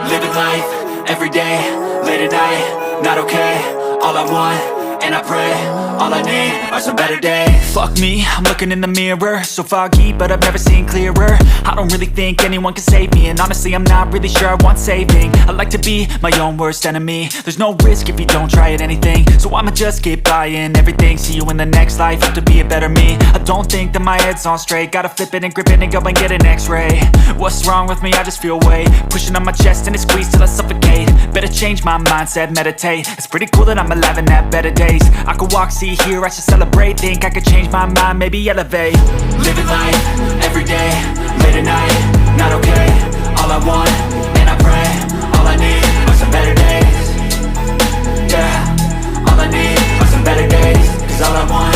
Living life, everyday, late at night, not okay. All I want, and I pray, all I need are some better days. Fuck me, I'm looking in the mirror, so foggy, but I've never seen clearer. I don't really think anyone can save me, and honestly I'm not really sure I want saving. I like to be my own worst enemy. There's no risk if you don't try at anything, so I'ma just keep buying everything. See you in the next life, have to be a better me. I don't think that my head's on straight, gotta flip it and grip it and go and get an x-ray. What's wrong with me? I just feel weight pushing on my chest and it squeezes till I suffocate. Better change my mindset, meditate. It's pretty cool that I'm alive and have better days. I could walk, see, hear, I should celebrate. Think I could change my mind, maybe elevate. Living life, everyday, late at night, not okay. All I want, and I pray, all I need are some better days. Yeah, all I need are some better days. Cause all I want,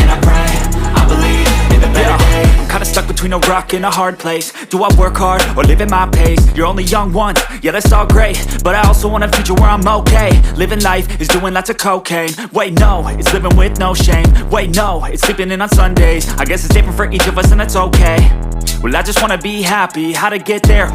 and I pray, I believe in the better days. I'm kinda stuck between a rock and a hard place. Do I work hard or live at my pace? You're only young once, yeah that's all great, but I also want a future where I'm okay. Living life is doing lots of cocaine. Wait no, it's living with no shame. Wait no, it's sleeping in on Sundays. I guess it's different for each of us and that's okay. Well I just wanna be happy, how to get there,